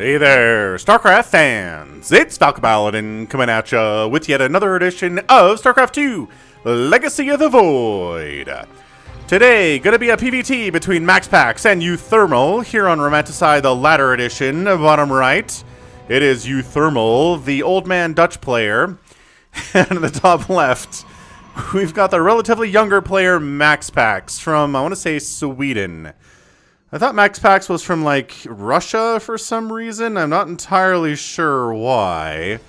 Hey there, StarCraft fans! It's Paladin coming at ya with yet another edition of StarCraft 2, Legacy of the Void. Today, gonna be a PvT between MaxPax and uThermal here on Romanticide, the latter edition, bottom right. It is uThermal, the old man Dutch player, and in the top left, we've got the relatively younger player MaxPax from, I want to say, Sweden. I thought MaxPax was from, like, Russia for some reason. I'm not entirely sure why.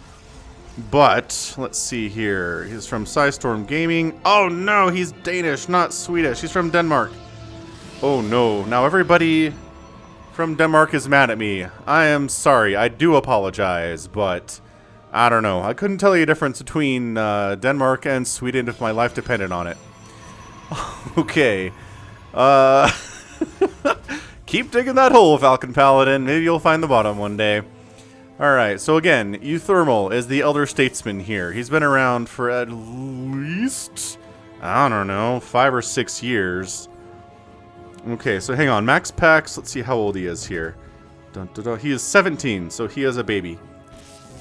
But, let's see here. He's from Storm Gaming. Oh, no, he's Danish, not Swedish. He's from Denmark. Oh, no. Now, everybody from Denmark is mad at me. I am sorry. I do apologize, but I don't know. I couldn't tell you a difference between Denmark and Sweden if my life depended on it. Okay. Keep digging that hole, Falcon Paladin. Maybe you'll find the bottom one day. Alright, so again, uThermal is the elder statesman here. He's been around for at least, I don't know, 5 or 6 years. Okay, so hang on. MaxPax, let's see how old he is here. Dun, dun, dun. He is 17, so he is a baby.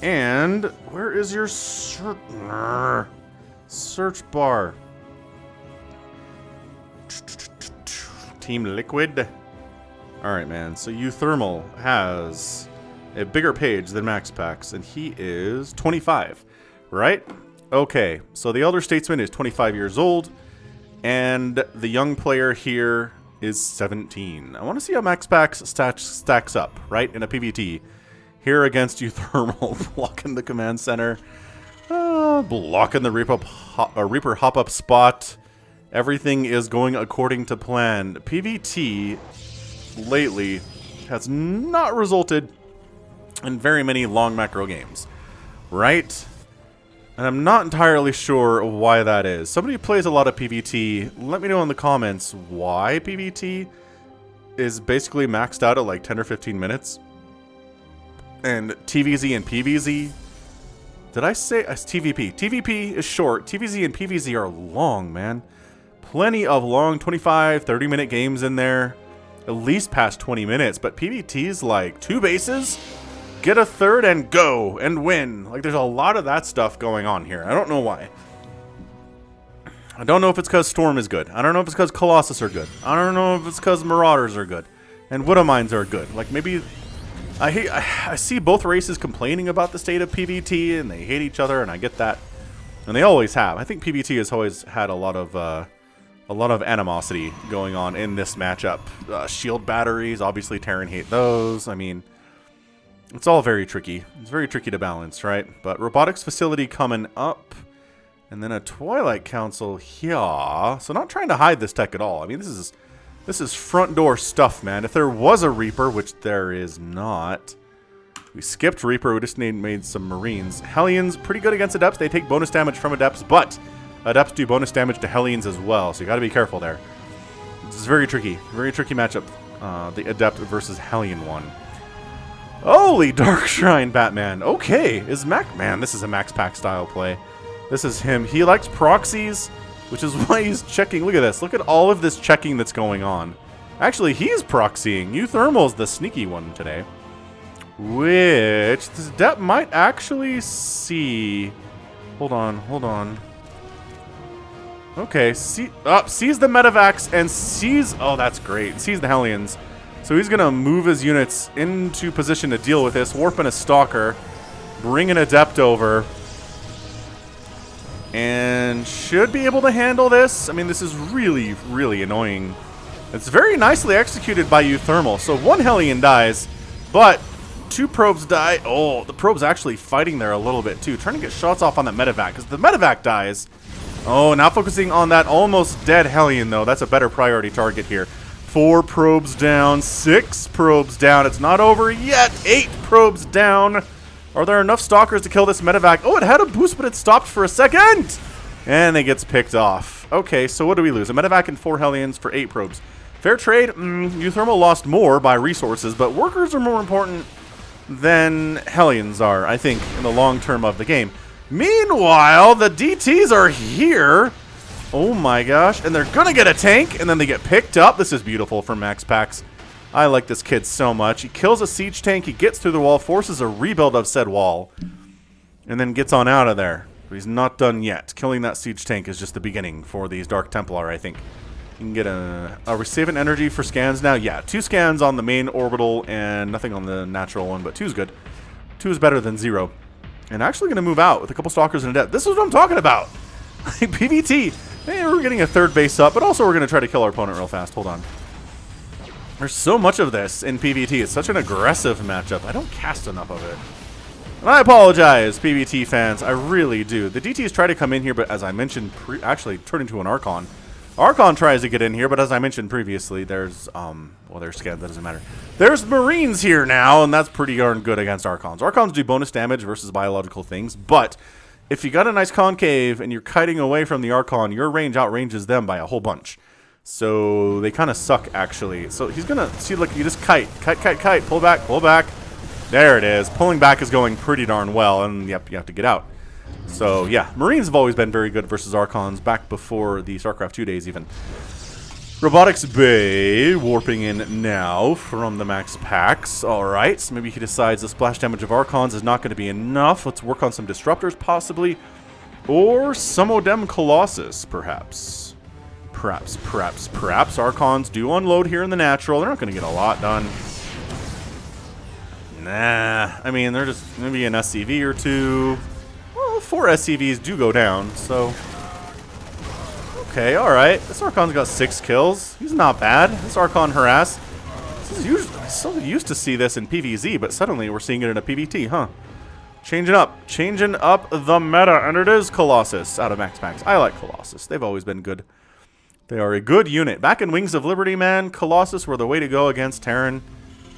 And where is your search bar? Team Liquid. Alright, man. So uThermal has a bigger page than MaxPax, and he is 25, right? Okay, so the elder statesman is 25 years old, and the young player here is 17. I want to see how MaxPax stacks up, right, in a PvT. Here against uThermal, blocking the command center, blocking the Reaper hop-up spot. Everything is going according to plan. PvT lately has not resulted in very many long macro games, right? And I'm not entirely sure why that is. Somebody who plays a lot of PvT, let me know in the comments why PvT is basically maxed out at like 10 or 15 minutes. And TVZ and PVZ, did I say TVP? TVP is short. TVZ and PVZ are long, man. Plenty of long 25, 30-minute games in there. At least past 20 minutes. But PvT's like 2 bases, get a third, and go, and win. Like, there's a lot of that stuff going on here. I don't know why. I don't know if it's because Storm is good. I don't know if it's because Colossus are good. I don't know if it's because Marauders are good. And Widowmines are good. Like, maybe... I see both races complaining about the state of PvT, and they hate each other, and I get that. And they always have. I think PvT has always had a lot of animosity going on in this matchup. Shield batteries, obviously Terran hate those. I mean, it's all very tricky. It's very tricky to balance, right? But Robotics Facility coming up, and then a Twilight Council here. So not trying to hide this tech at all. I mean, this is front door stuff, man. If there was a Reaper, which there is not. We skipped Reaper, we just made some Marines. Hellions, pretty good against Adepts. They take bonus damage from Adepts, but Adepts do bonus damage to Hellions as well, so you gotta be careful there. This is very tricky matchup, the Adept versus Hellion one. Holy Dark Shrine Batman. Okay, man, this is a MaxPax style play. This is him. He likes proxies, which is why he's checking. Look at this. Look at all of this checking that's going on. Actually, he's proxying. uThermal's the sneaky one today. Which this Adept might actually see. Hold on. Okay, sees the Medivacs and sees... Oh, that's great. Sees the Hellions. So he's going to move his units into position to deal with this. Warp in a Stalker. Bring an Adept over. And should be able to handle this. I mean, this is really, really annoying. It's very nicely executed by uThermal. So 1 Hellion dies, but 2 probes die. Oh, the probe's actually fighting there a little bit too. Trying to get shots off on that Medivac, because the Medivac dies. Oh, now focusing on that almost dead Hellion, though. That's a better priority target here. 4 probes down, 6 probes down. It's not over yet. 8 probes down. Are there enough Stalkers to kill this Medivac? Oh, it had a boost, but it stopped for a second. And it gets picked off. Okay, so what do we lose? A Medivac and 4 Hellions for 8 probes. Fair trade. uThermal lost more by resources, but workers are more important than Hellions are, I think, in the long term of the game. Meanwhile, the DTs are here. Oh my gosh. And they're going to get a tank, and then they get picked up. This is beautiful from MaxPax. I like this kid so much. He kills a siege tank, he gets through the wall, forces a rebuild of said wall, and then gets on out of there. But he's not done yet. Killing that siege tank is just the beginning for these Dark Templar, I think. You can get Are we saving energy for scans now? Yeah, 2 scans on the main orbital and nothing on the natural one, but 2 is good. 2 is better than 0. And actually going to move out with a couple stalkers and a death. This is what I'm talking about. PvT. Hey, we're getting a 3rd base up, but also we're going to try to kill our opponent real fast. Hold on. There's so much of this in PvT. It's such an aggressive matchup. I don't cast enough of it. And I apologize, PvT fans. I really do. The DTs try to come in here, but as I mentioned, actually turn into an Archon. Archon tries to get in here, but as I mentioned previously, there's, well, there's scans, that doesn't matter. There's Marines here now, and that's pretty darn good against Archons. Archons do bonus damage versus biological things, but if you got a nice concave and you're kiting away from the Archon, your range outranges them by a whole bunch. So they kind of suck, actually. So he's going to, see, look, you just kite, pull back, pull back. There it is. Pulling back is going pretty darn well, and yep, you have to get out. So, yeah, Marines have always been very good versus Archons, back before the StarCraft 2 days, even. Robotics Bay, warping in now from the MaxPax. Alright, so maybe he decides the splash damage of Archons is not going to be enough. Let's work on some Disruptors, possibly. Or some Odem Colossus, perhaps. Perhaps. Archons do unload here in the natural. They're not going to get a lot done. Nah, I mean, they're just maybe an SCV or 2. Well, 4 SCVs do go down, so... Okay, alright. This Archon's got 6 kills. He's not bad. This Archon harass. This is usually, so used to see this in PvZ, but suddenly we're seeing it in a PvT, huh? Changing up the meta, and it is Colossus out of MaxPax. I like Colossus. They've always been good. They are a good unit. Back in Wings of Liberty, man, Colossus were the way to go against Terran.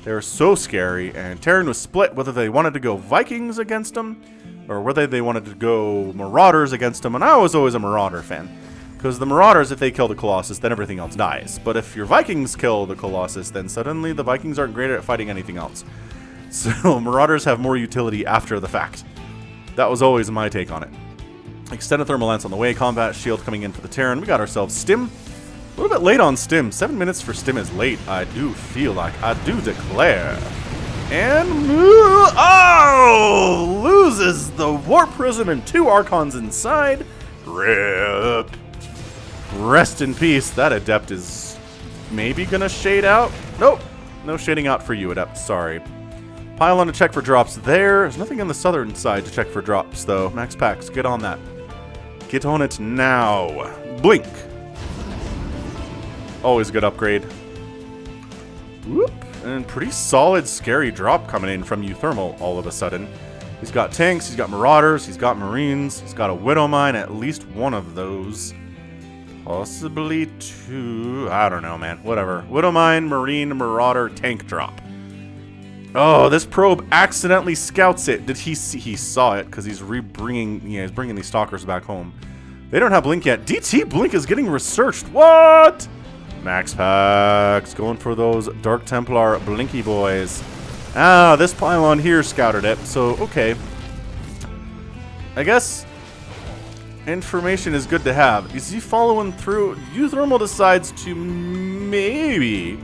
They were so scary, and Terran was split whether they wanted to go Vikings against them or whether they wanted to go Marauders against them, and I was always a Marauder fan. Because the Marauders, if they kill the Colossus, then everything else dies. But if your Vikings kill the Colossus, then suddenly the Vikings aren't great at fighting anything else. So Marauders have more utility after the fact. That was always my take on it. Extended Thermal Lance on the way, Combat Shield coming in for the Terran. We got ourselves Stim. A little bit late on Stim. 7 minutes for Stim is late, I do feel like. I do declare. And, oh! Loses the Warp Prism and 2 Archons inside. RIP. Rest in peace. That Adept is maybe gonna shade out. Nope. No shading out for you, Adept. Sorry. Pylon to check for drops there. There's nothing on the southern side to check for drops, though. MaxPax, get on that. Get on it now. Blink. Always a good upgrade. Whoop. And pretty solid, scary drop coming in from uThermal all of a sudden. He's got tanks, he's got Marauders, he's got Marines, he's got a Widow Mine, at least one of those. Possibly 2. I don't know, man. Whatever. Widow Mine, Marine, Marauder, tank drop. Oh, this probe accidentally scouts it. Did he see? He saw it because he's bringing these stalkers back home. They don't have Blink yet. DT Blink is getting researched. What? MaxPax going for those Dark Templar Blinky boys. Ah, this pylon here scouted it. So, okay. I guess information is good to have. Is he following through? uThermal decides to maybe,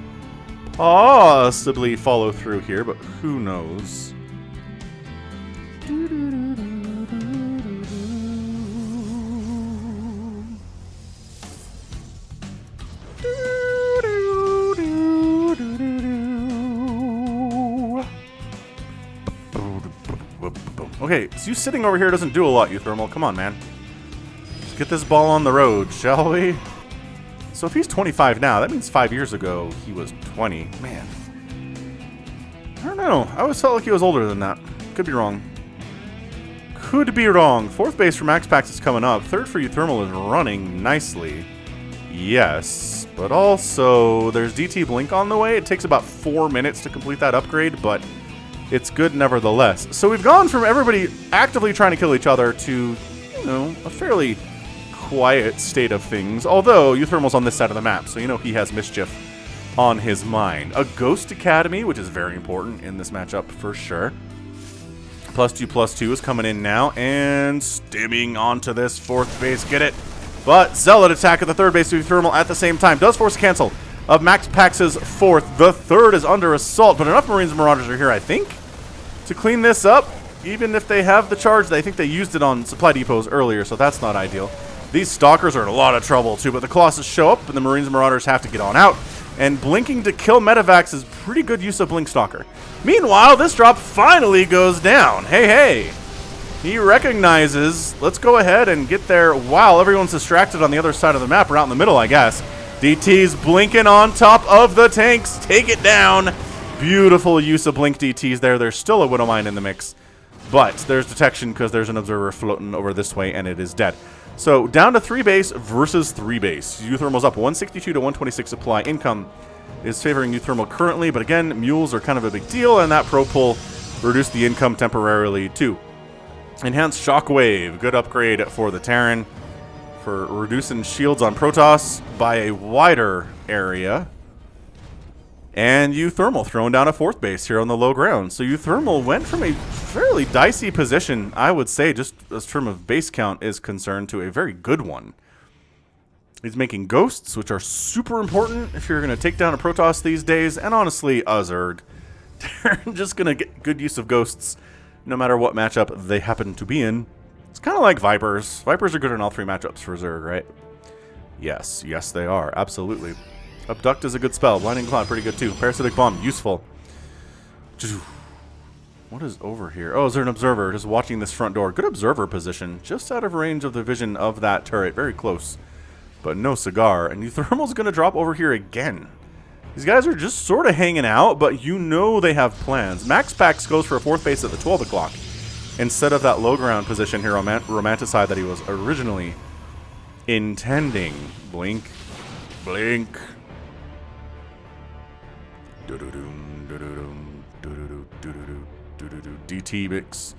possibly follow through here, but who knows? Okay, so you sitting over here doesn't do a lot, uThermal. Come on, man. Let's get this ball on the road, shall we? So if he's 25 now, that means 5 years ago he was 20. Man. I don't know. I always felt like he was older than that. Could be wrong. Could be wrong. 4th base for MaxPax is coming up. 3rd for uThermal is running nicely. Yes. But also, there's DT Blink on the way. It takes about 4 minutes to complete that upgrade, but it's good nevertheless. So we've gone from everybody actively trying to kill each other to, you know, a fairly quiet state of things. Although uThermal's on this side of the map, so you know he has mischief on his mind. A Ghost Academy, which is very important in this matchup for sure. +2/+2 is coming in now and stimming onto this 4th base. Get it? But Zealot attack at the 3rd base of uThermal at the same time. Does force cancel. of MaxPax's fourth. The third is under assault, but enough Marines and Marauders are here, I think, to clean this up. Even if they have the charge, I think they used it on supply depots earlier, so that's not ideal. These Stalkers are in a lot of trouble, too, but the Colossus show up, and the Marines and Marauders have to get on out. And blinking to kill Medivacs is pretty good use of Blink Stalker. Meanwhile, this drop finally goes down. Hey, hey. He recognizes, let's go ahead and get there while everyone's distracted on the other side of the map, or out in the middle, I guess. DT's blinking on top of the tanks. Take it down. Beautiful use of Blink DTs there. There's still a Widowmine in the mix, but there's detection because there's an observer floating over this way, and it is dead. So down to 3 base versus 3 base. uThermal's up 162 to 126 supply. Income is favoring uThermal currently, but again, mules are kind of a big deal, and that pro pull reduced the income temporarily too. Enhanced Shockwave, good upgrade for the Terran for reducing shields on Protoss by a wider area. And uThermal throwing down a 4th base here on the low ground. So uThermal went from a fairly dicey position, I would say, just as term of base count is concerned, to a very good one. He's making ghosts, which are super important if you're going to take down a Protoss these days. And honestly, a Zerg. They're just going to get good use of ghosts no matter what matchup they happen to be in. It's kind of like Vipers. Vipers are good in all 3 matchups for Zerg, right? Yes, yes they are. Absolutely. Abduct is a good spell. Blinding Cloud, pretty good too. Parasitic Bomb, useful. What is over here? Oh, is there an observer just watching this front door? Good observer position. Just out of range of the vision of that turret. Very close. But no cigar. And uThermal's going to drop over here again. These guys are just sort of hanging out, but you know they have plans. MaxPax goes for a 4th base at the 12 o'clock instead of that low ground position here on Romanticide that he was originally intending. Blink. Blink. DT mix.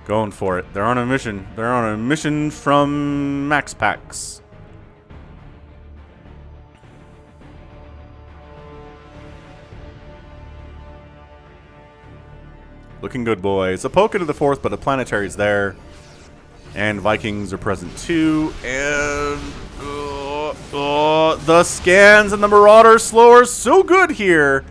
Going for it. They're on a mission. They're on a mission from MaxPax. Looking good, boys. A poke into the 4th, but a planetary's there. And Vikings are present too. And the scans and the Marauder slower so good here.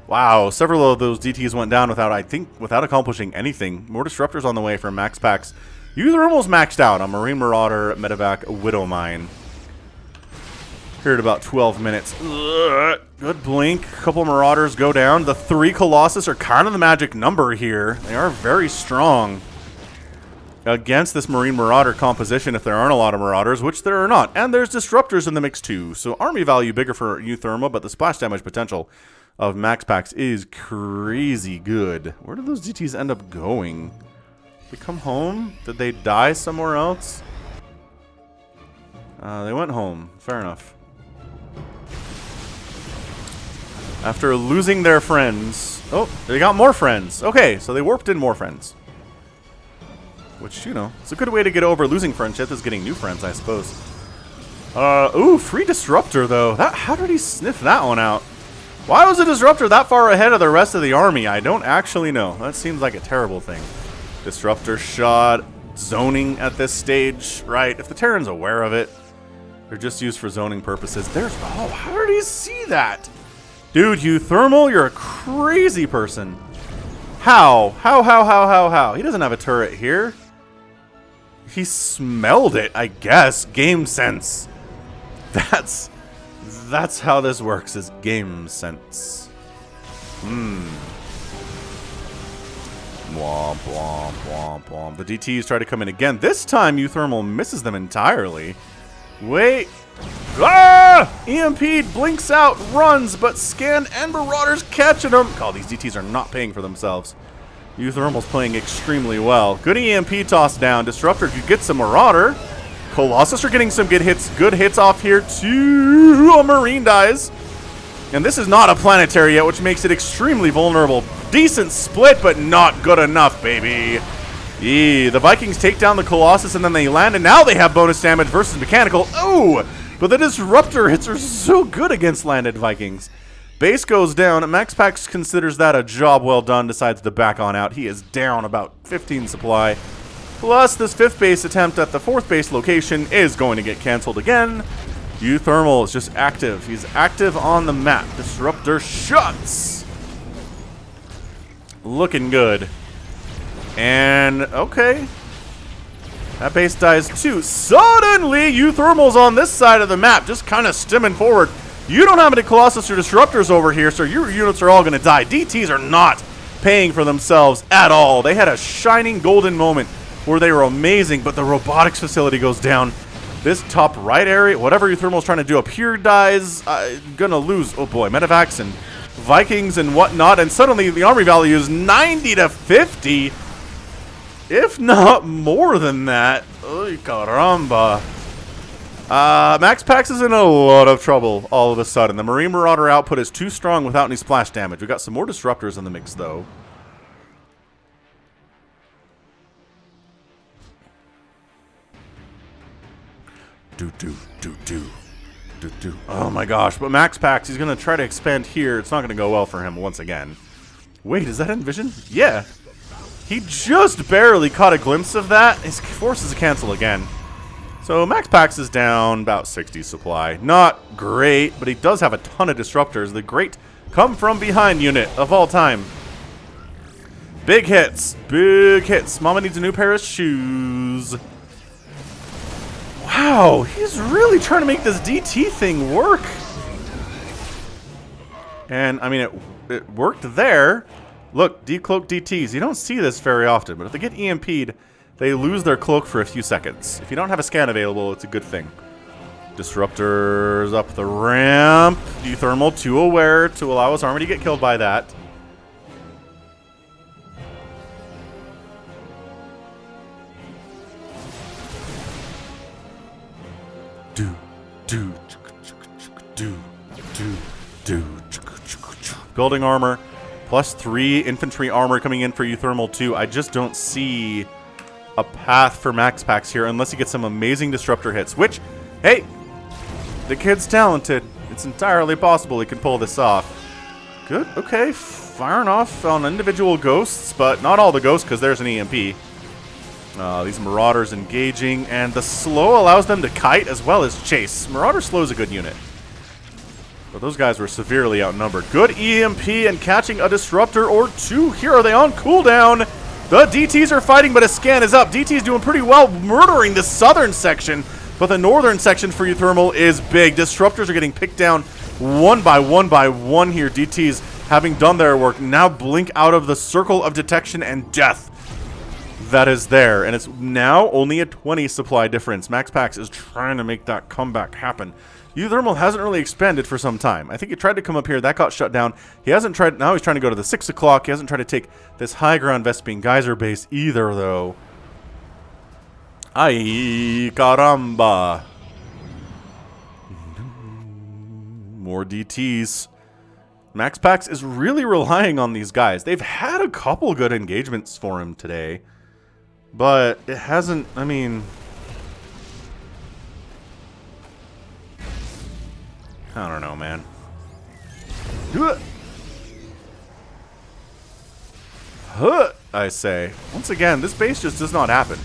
Wow, several of those DTs went down without accomplishing anything. More disruptors on the way from MaxPax. uThermal's maxed out on Marine Marauder, Medevac, Widowmine. Here at about 12 minutes. Good blink. A couple Marauders go down. The 3 Colossus are kind of the magic number here. They are very strong against this Marine Marauder composition if there aren't a lot of Marauders, which there are not. And there's disruptors in the mix too. So army value bigger for uThermal, but the splash damage potential of MaxPax is crazy good. Where did those DTs end up going? Did they come home? Did they die somewhere else? They went home. Fair enough. After losing their friends. Oh, they got more friends. Okay, so they warped in more friends. Which, you know, it's a good way to get over losing friendship is getting new friends, I suppose. Ooh, free disruptor, though. How did he sniff that one out? Why was a disruptor that far ahead of the rest of the army? I don't actually know. That seems like a terrible thing. Disruptor shot, zoning at this stage, right? If the Terran's aware of it, they're just used for zoning purposes. Oh, how did he see that? Dude, uThermal, you're a crazy person. How? How? He doesn't have a turret here. He smelled it, I guess. Game sense. That's how this works, is game sense. Womp, womp, womp, womp. The DTs try to come in again. This time, uThermal misses them entirely. Wait. Ah! EMP blinks out, runs, but Scan and Marauders catching him. God, these DTs are not paying for themselves. uThermal's playing extremely well. Good EMP toss down. Disruptor could get some Marauder. Colossus are getting some good hits off here too. A Marine dies. And this is not a planetary yet, which makes it extremely vulnerable. Decent split, but not good enough, baby. The Vikings take down the Colossus and then they land, and now they have bonus damage versus mechanical. Oh! But the Disruptor hits are so good against landed Vikings. Base goes down. MaxPax considers that a job well done, decides to back on out. He is down about 15 supply. Plus, this 5th base attempt at the 4th base location is going to get canceled again. uThermal is just active. He's active on the map. Disruptor shots. Looking good. And, okay. That base dies too. Suddenly, uThermal's on this side of the map, just kind of stimming forward. You don't have any Colossus or Disruptors over here, so your units are all going to die. DTs are not paying for themselves at all. They had a shining golden moment where they were amazing, but the robotics facility goes down. This top right area, whatever uThermal's trying to do up here dies. Gonna lose, oh boy, Medivacs and Vikings and whatnot, and suddenly the army value is 90 to 50, if not more than that. Ay, caramba. MaxPax is in a lot of trouble all of a sudden. The Marine Marauder output is too strong without any splash damage. We got some more Disruptors in the mix, though. Oh my gosh, but MaxPax, he's going to try to expand here. It's not going to go well for him once again. Wait, is that Envision? Yeah. He just barely caught a glimpse of that. His forces to cancel again. So MaxPax is down about 60 supply. Not great, but he does have a ton of Disruptors. The great come from behind unit of all time. Big hits. Big hits. Mama needs a new pair of shoes. Wow, he's really trying to make this DT thing work. And, I mean, it worked there. Look, decloak DTs. You don't see this very often, but if they get EMP'd, they lose their cloak for a few seconds. If you don't have a scan available, it's a good thing. Disruptors up the ramp. uThermal too aware to allow his army to get killed by that. Building armor. +3 infantry armor coming in for uThermal too. I just don't see a path for MaxPax here unless he gets some amazing Disruptor hits, which, hey, the kid's talented. It's entirely possible he can pull this off. Good, okay, firing off on individual ghosts, but not all the ghosts because there's an EMP. These Marauders engaging, and the slow allows them to kite as well as chase. Marauder slow is a good unit. But those guys were severely outnumbered. Good EMP and catching a Disruptor or two. Here are they on cooldown. The DTs are fighting, but a scan is up. DT's doing pretty well, murdering the southern section. But the northern section for uThermal is big. Disruptors are getting picked down one by one here. DTs, having done their work, now blink out of the circle of detection and death that is there. And it's now only a 20 supply difference. MaxPax is trying to make that comeback happen. uThermal hasn't really expanded for some time. I think he tried to come up here. That got shut down. He hasn't tried. Now he's trying to go to the 6 o'clock. He hasn't tried to take this high ground Vespine Geyser base either, though. Ay, caramba. More DTs. MaxPax is really relying on these guys. They've had a couple good engagements for him today. But it hasn't, I mean... I don't know, man. I say. Once again, this base just does not happen.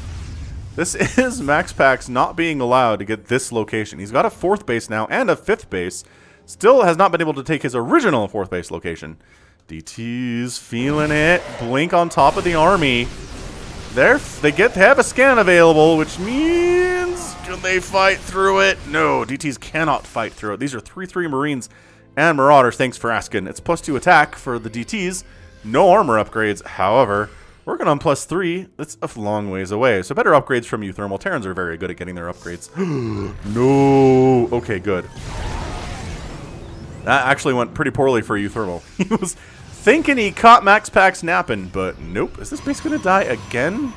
This is MaxPax not being allowed to get this location. He's got a 4th base now and a 5th base. Still has not been able to take his original 4th base location. DT's feeling it. Blink on top of the army. They have a scan available, which means can they fight through it? No, DTs cannot fight through it. These are 3/3 Marines and Marauders. Thanks for asking. It's +2 attack for the DTs. No armor upgrades. However, working on +3. That's a long ways away. So better upgrades from uThermal. Terrans are very good at getting their upgrades. No. Okay, good. That actually went pretty poorly for uThermal. He was thinking he caught MaxPax napping, but nope. Is this base going to die again?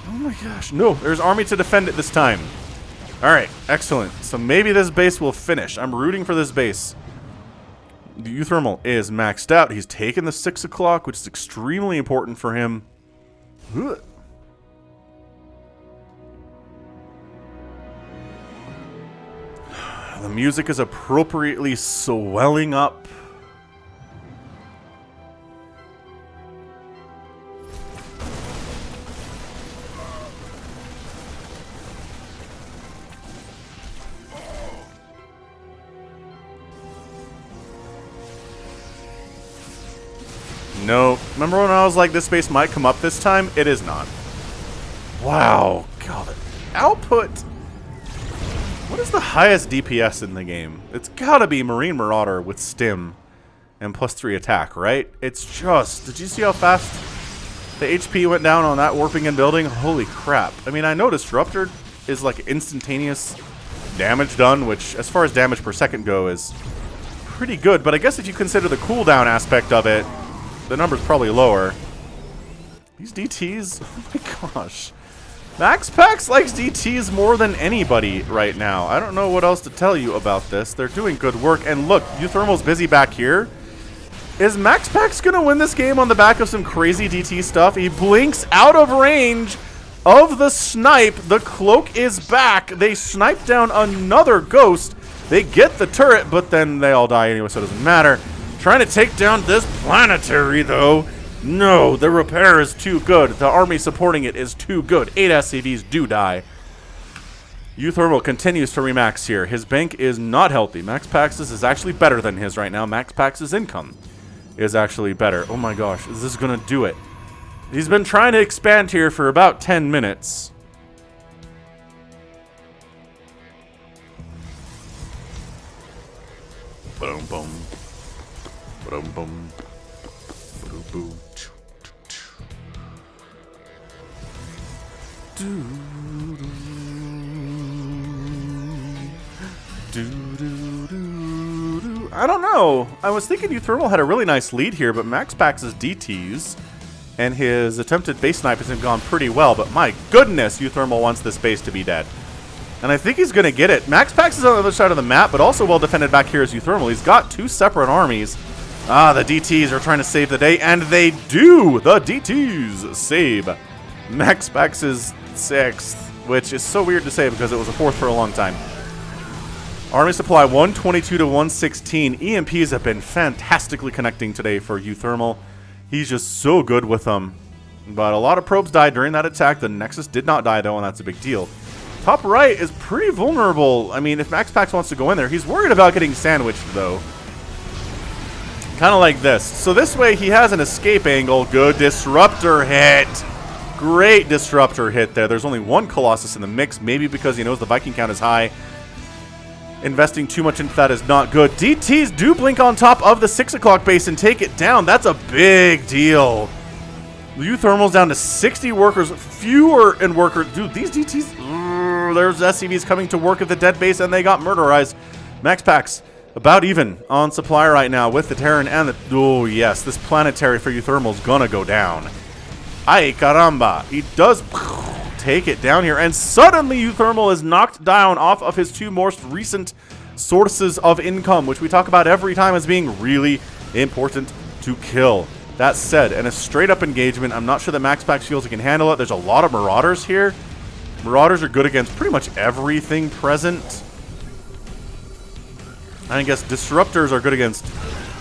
Oh my gosh. No, there's army to defend it this time. Alright, excellent. So maybe this base will finish. I'm rooting for this base. The uThermal is maxed out. He's taken the 6 o'clock, which is extremely important for him. The music is appropriately swelling up. No. Remember when I was like, this base might come up this time? It is not. Wow. God. Output. What is the highest DPS in the game? It's gotta be Marine Marauder with Stim and +3 attack, right? It's just... Did you see how fast the HP went down on that warping and building? Holy crap. I mean, I know Disruptor is like instantaneous damage done, which as far as damage per second go is pretty good, but I guess if you consider the cooldown aspect of it, the number's probably lower. These DTs, oh my gosh. MaxPax likes DTs more than anybody right now. I don't know what else to tell you about this. They're doing good work, and look, uThermal's busy back here. Is MaxPax gonna win this game on the back of some crazy DT stuff? He blinks out of range of the snipe. The cloak is back. They snipe down another ghost. They get the turret, but then they all die anyway, so it doesn't matter. Trying to take down this planetary, though. No, the repair is too good. The army supporting it is too good. 8 SCVs do die. uThermal continues to remax here. His bank is not healthy. MaxPax's is actually better than his right now. MaxPax's income is actually better. Oh my gosh, is this gonna do it? He's been trying to expand here for about 10 minutes. Boom, boom. Boom, boom. Boom, boom. I don't know. I was thinking uThermal had a really nice lead here, but MaxPax's DTs and his attempted base snipe has gone pretty well, but my goodness, uThermal wants this base to be dead. And I think he's going to get it. MaxPax is on the other side of the map, but also well defended back here as uThermal. He's got 2 separate armies. Ah, the DTs are trying to save the day, and they do! The DTs save MaxPax's 6th, which is so weird to say because it was a 4th for a long time. Army supply 122 to 116. EMPs have been fantastically connecting today for uThermal. He's just so good with them. But a lot of probes died during that attack. The Nexus did not die, though, and that's a big deal. Top right is pretty vulnerable. I mean, if MaxPax wants to go in there, he's worried about getting sandwiched, though. Kind of like this. So this way, he has an escape angle. Good disruptor hit. Great disruptor hit there. There's only 1 Colossus in the mix, maybe because he knows the Viking count is high. Investing too much into that is not good. DTs do blink on top of the 6 o'clock base and take it down. That's a big deal. uThermal's down to 60 workers, fewer in workers. Dude, these DTs, there's SCVs coming to work at the dead base, and they got murderized. MaxPax about even on supply right now with the Terran and the... Oh, yes, this planetary for uThermal's gonna go down. Ay, caramba. He does take it down here, and suddenly uThermal is knocked down off of his 2 most recent sources of income, which we talk about every time as being really important to kill. That said, in a straight-up engagement, I'm not sure that MaxPax feels he can handle it. There's a lot of Marauders here. Marauders are good against pretty much everything present. I guess Disruptors are good against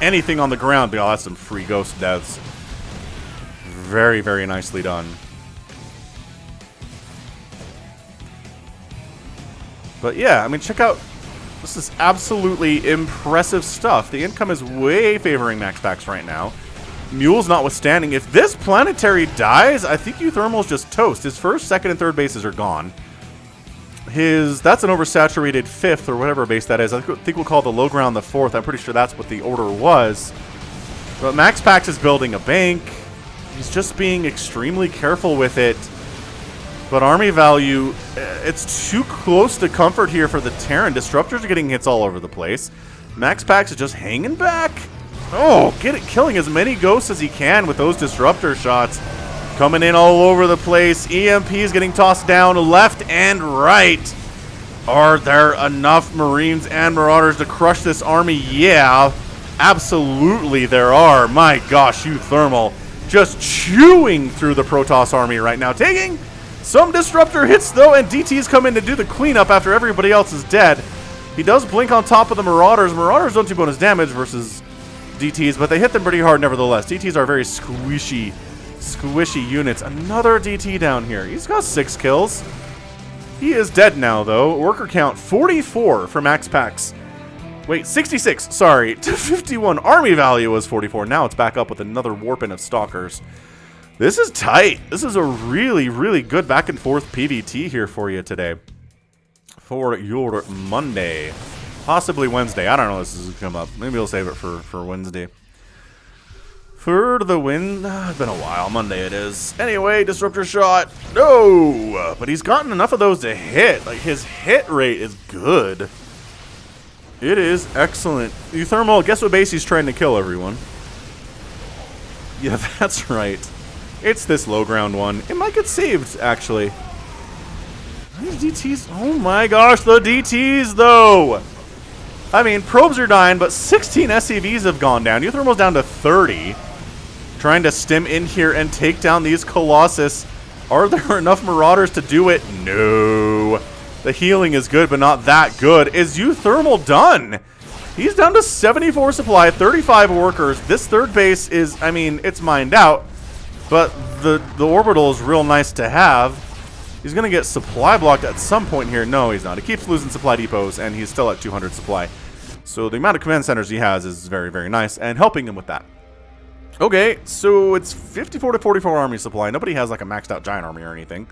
anything on the ground. Oh, that's some free ghost deaths. Very, very nicely done. But yeah, I mean, check out... This is absolutely impressive stuff. The income is way favoring MaxPax right now. Mule's notwithstanding. If this planetary dies, I think uThermal's just toast. His 1st, 2nd, and 3rd bases are gone. That's an oversaturated 5th or whatever base that is. I think we'll call the low ground the 4th. I'm pretty sure that's what the order was. But MaxPax is building a bank. He's just being extremely careful with it. But army value, it's too close to comfort here for the Terran. Disruptors are getting hits all over the place. MaxPax is just hanging back. Oh, killing as many ghosts as he can with those disruptor shots. Coming in all over the place. EMP is getting tossed down left and right. Are there enough Marines and Marauders to crush this army? Yeah, absolutely there are. My gosh, uThermal just chewing through the Protoss army right now. Taking some disruptor hits, though, and DTs come in to do the cleanup after everybody else is dead. He does blink on top of the Marauders. Marauders don't do bonus damage versus DTs, but they hit them pretty hard nevertheless. DTs are very squishy units. Another DT down here. He's got 6 kills. He is dead now, though. Worker count 44 for MaxPax. Wait, 66, sorry, to 51. Army value was 44. Now it's back up with another warping of Stalkers. This is tight. This is a really, really good back and forth PvT here for you today. For your Monday. Possibly Wednesday. I don't know if this is going to come up. Maybe we'll save it for Wednesday. For the win. It's been a while. Monday it is. Anyway, Disruptor Shot. No! But he's gotten enough of those to hit. Like, his hit rate is good. It is excellent. uThermal, guess what base he's trying to kill, everyone? Yeah, that's right. It's this low ground one. It might get saved, actually. These DTs. Oh my gosh, the DTs, though. I mean, probes are dying, but 16 SCVs have gone down. uThermal's down to 30. Trying to stim in here and take down these Colossus. Are there enough Marauders to do it? No. The healing is good, but not that good. Is uThermal done? He's down to 74 supply, 35 workers. This third base is, I mean, it's mined out, but the orbital is real nice to have. He's going to get supply blocked at some point here. No, he's not. He keeps losing supply depots, and he's still at 200 supply. So the amount of command centers he has is very, very nice, and helping him with that. Okay, so it's 54 to 44 army supply. Nobody has like a maxed out giant army or anything.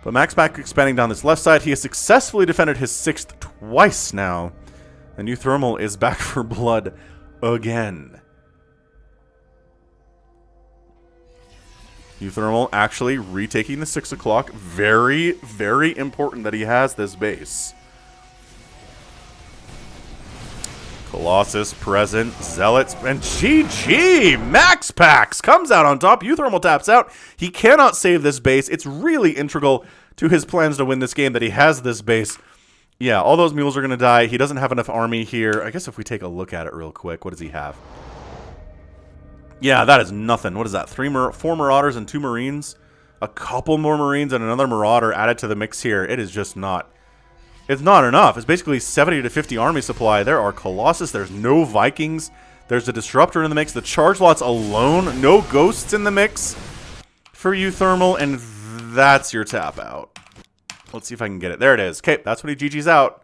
But MaxPax expanding down this left side. He has successfully defended his 6th twice now. And uThermal is back for blood again. uThermal actually retaking the 6 o'clock. Very, very important that he has this base. Colossus present, Zealots, and GG! MaxPax comes out on top. uThermal taps out. He cannot save this base. It's really integral to his plans to win this game that he has this base. Yeah, all those mules are going to die. He doesn't have enough army here. I guess if we take a look at it real quick, what does he have? Yeah, that is nothing. What is that? 4 Marauders and 2 Marines? A couple more Marines and another Marauder added to the mix here. It is just not... It's not enough. It's basically 70 to 50 army supply. There are Colossus. There's no Vikings. There's a Disruptor in the mix. The charge lots alone. No Ghosts in the mix for uThermal. And that's your tap out. Let's see if I can get it. There it is. Okay, that's what he GG's out.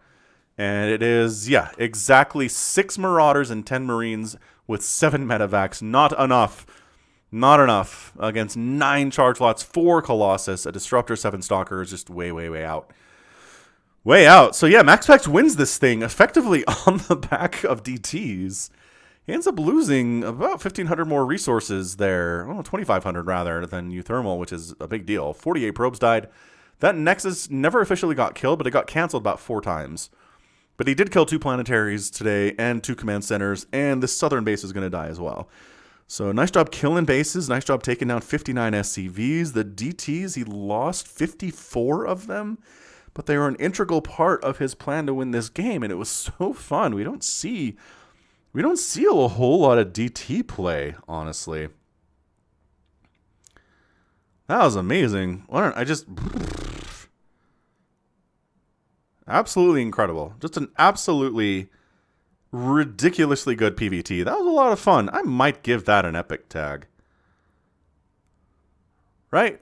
And it is, yeah, exactly 6 Marauders and 10 Marines with 7 medevacs. Not enough. Not enough against 9 charge lots, 4 Colossus, a Disruptor, 7 Stalkers. Just way, way, way out. Way out. So yeah, MaxPax wins this thing effectively on the back of DTs. He ends up losing about 1,500 more resources there. Well, 2,500 rather than uThermal, which is a big deal. 48 probes died. That Nexus never officially got killed, but it got canceled about 4 times. But he did kill 2 planetaries today and 2 command centers, and the southern base is going to die as well. So nice job killing bases. Nice job taking down 59 SCVs. The DTs, he lost 54 of them. But they were an integral part of his plan to win this game, and it was so fun. We don't see a whole lot of DT play, honestly. That was amazing. Absolutely incredible. Just an absolutely ridiculously good PvT. That was a lot of fun. I might give that an epic tag. Right?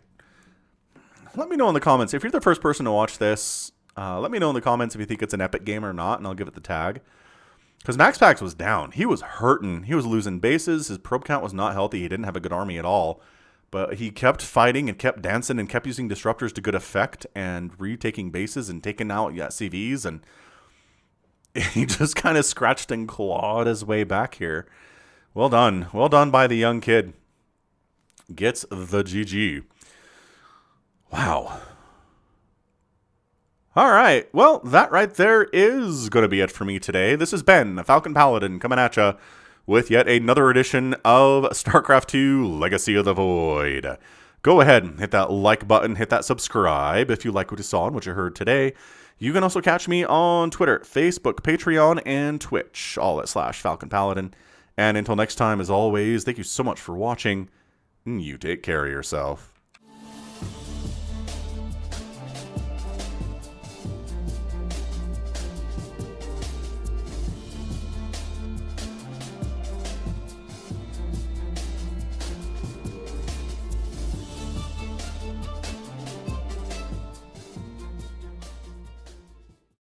Let me know in the comments. If you're the first person to watch this, let me know in the comments if you think it's an epic game or not, and I'll give it the tag. Because MaxPax was down. He was hurting. He was losing bases. His probe count was not healthy. He didn't have a good army at all. But he kept fighting and kept dancing and kept using Disruptors to good effect and retaking bases and taking out CVs. And he just kind of scratched and clawed his way back here. Well done. Well done by the young kid. Gets the GG. Wow. All right. Well, that right there is going to be it for me today. This has been the Falcon Paladin coming at you with yet another edition of StarCraft 2 Legacy of the Void. Go ahead and hit that like button, hit that subscribe if you like what you saw and what you heard today. You can also catch me on Twitter, Facebook, Patreon, and Twitch, all at /Falcon Paladin. And until next time, as always, thank you so much for watching. You take care of yourself.